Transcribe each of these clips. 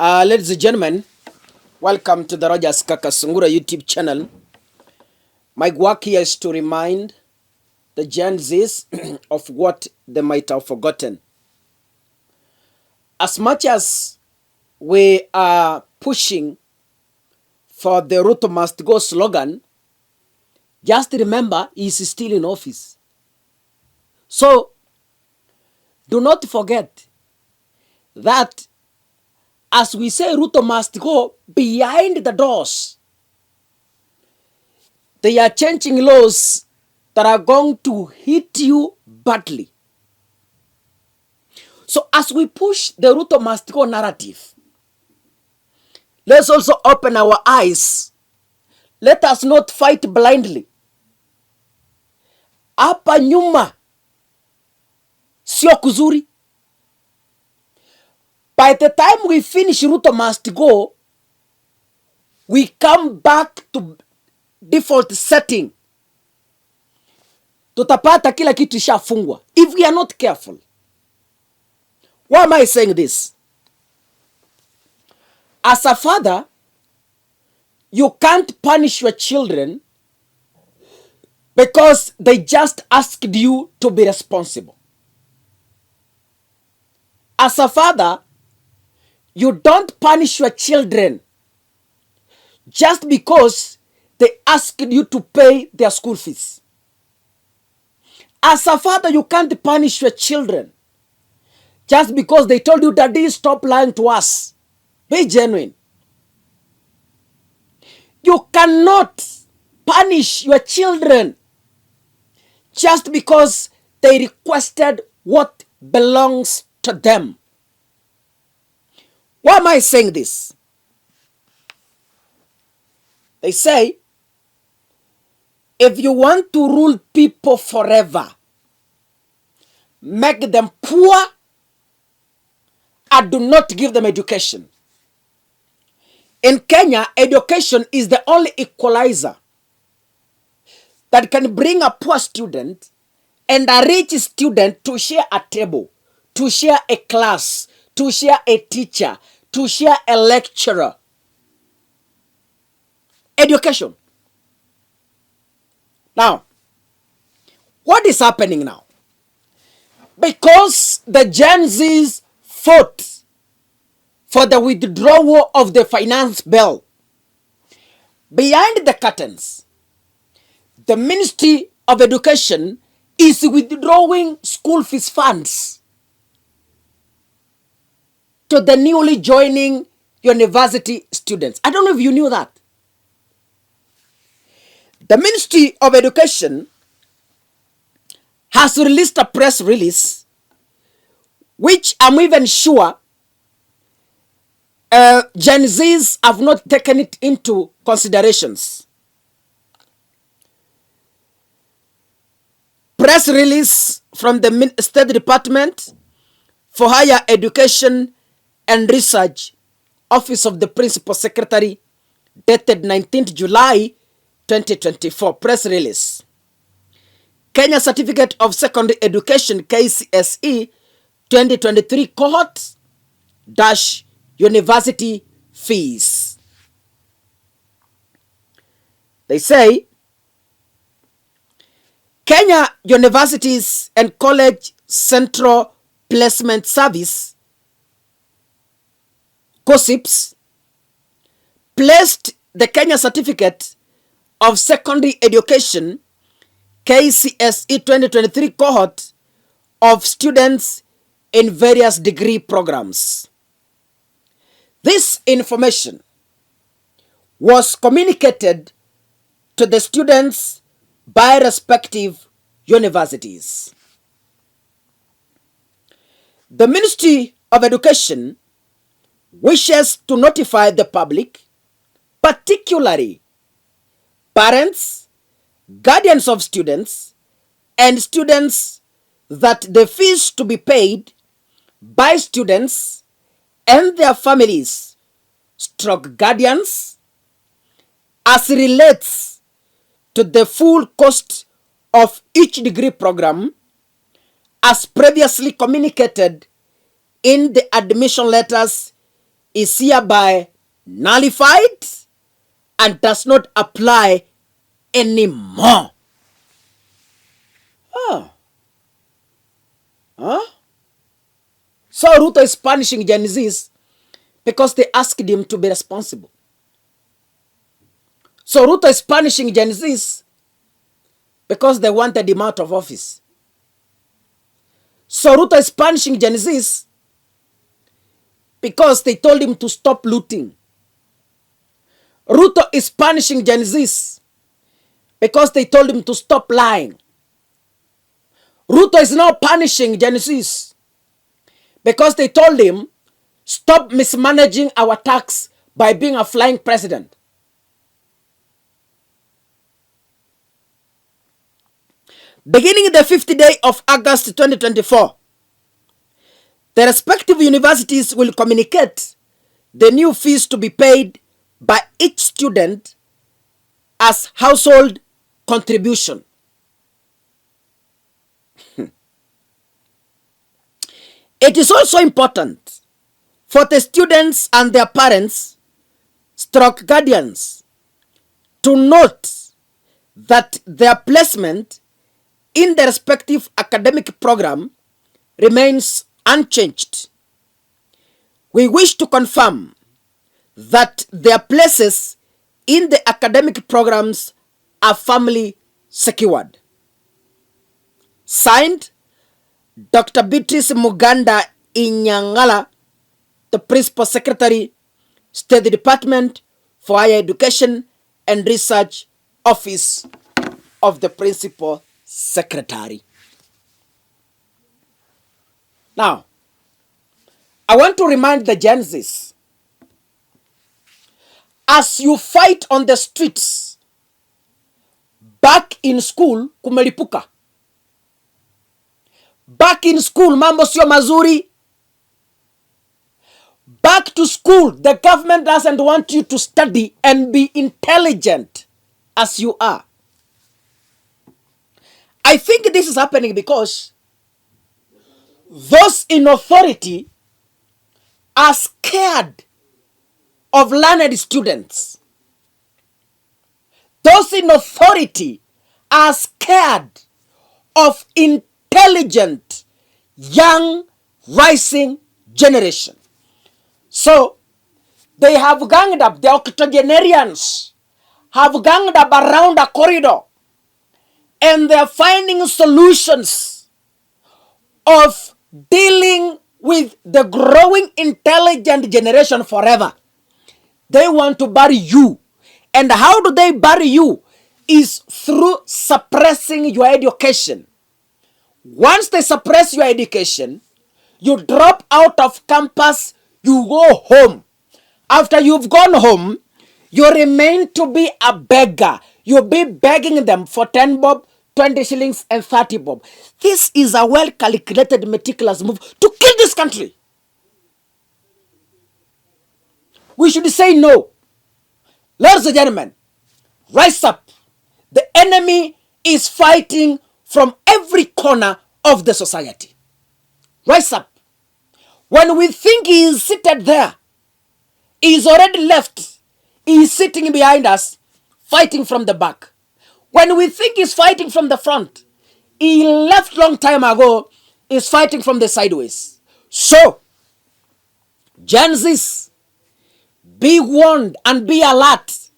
Ladies and gentlemen, welcome to the Rogers Kakasungura YouTube channel. My work here is to remind the Gen Zs of what they might have forgotten. As much as we are pushing for the Ruto must go slogan, just remember he's still in office. So, do not forget that as we say Ruto must go, behind the doors, they are changing laws that are going to hit you badly. So as we push the Ruto must go narrative, let's also open our eyes. Let us not fight blindly. Hapa nyuma sio kuzuri. By the time we finish Ruto must go, we come back to default setting. Tutapata kila kitu ishafungwa if we are not careful. Why am I saying this? As a father, you can't punish your children because they just asked you to be responsible. As a father, you don't punish your children just because they asked you to pay their school fees. As a father, you can't punish your children just because they told you, Daddy, stop lying to us. Be genuine. You cannot punish your children just because they requested what belongs to them. Why am I saying this? They say, if you want to rule people forever, make them poor and do not give them education. In Kenya, education is the only equalizer that can bring a poor student and a rich student to share a table, to share a class, to share a teacher, to share a lecturer. Education. Now, what is happening now? Because the Gen Zs fought for the withdrawal of the finance bill, behind the curtains, the Ministry of Education is withdrawing school fees funds to the newly joining university students. I don't know if you knew that. The Ministry of Education has released a press release, which I'm even sure Gen Zs have not taken it into considerations. Press release from the State Department for Higher Education and Research, Office of the Principal Secretary, dated 19th July 2024. Press release. Kenya Certificate of Secondary Education, KCSE 2023 cohort dash university fees. They say Kenya Universities and College Central Placement Service, COSIPS, placed the Kenya Certificate of Secondary Education, KCSE 2023 cohort of students in various degree programs. This information was communicated to the students by respective universities. The Ministry of Education wishes to notify the public, particularly parents, guardians of students, and students, that the fees to be paid by students and their families / guardians as relates to the full cost of each degree program, as previously communicated in the admission letters is hereby nullified and does not apply anymore. So Ruto is punishing Gen Zs because they asked him to be responsible. So Ruto is punishing Gen Zs because they wanted him out of office. So Ruto is punishing Gen Zs because they told him to stop looting. Ruto is punishing Gen Zs because they told him to stop lying. Ruto is now punishing Gen Zs because they told him stop mismanaging our tax by being a flying president. Beginning the 5th day of August 2024, the respective universities will communicate the new fees to be paid by each student as household contribution. It is also important for the students and their parents, stroke guardians, to note that their placement in the respective academic program remains unchanged. We wish to confirm that their places in the academic programs are firmly secured. Signed, Dr. Beatrice Muganda Inyangala, the Principal Secretary, State Department for Higher Education and Research, Office of the Principal Secretary. Now, I want to remind the Gen Zs, as you fight on the streets, back in school kumelipuka. Back in school mambo sio mazuri. Back to school, the government doesn't want you to study and be intelligent as you are. I think this is happening because those in authority are scared of learned students. Those in authority are scared of intelligent, young, rising generation. So, they have ganged up, the octogenarians have ganged up around a corridor, and they're finding solutions of dealing with the growing intelligent generation forever. They want to bury you. And how do they bury you? Is through suppressing your education. Once they suppress your education, you drop out of campus, you go home. After you've gone home, you remain to be a beggar. You'll be begging them for 10 bob, 20 shillings and 30 bob. This is a well-calculated, meticulous move to kill this country. We should say no. Ladies and gentlemen, rise up. The enemy is fighting from every corner of the society. Rise up. When we think he is seated there, he is already left. He is sitting behind us, fighting from the back. When we think he's fighting from the front, he left long time ago, is fighting from the sideways. So, Gen Zs, be warned and be alert.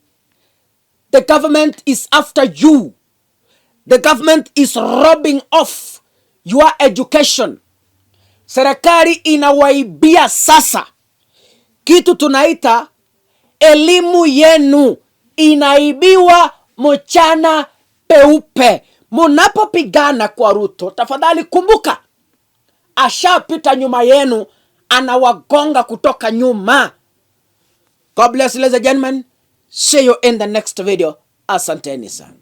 The government is after you. The government is robbing off your education. Serikali inawaibia sasa. Kitu tunaita elimu yenu inaibiwa mchana peupe. Munapopigana kwa Ruto, tafadhali kumbuka, ashapita nyuma yenu, anawagonga kutoka nyuma. God bless, ladies and gentlemen. See you in the next video. Asanteni sana.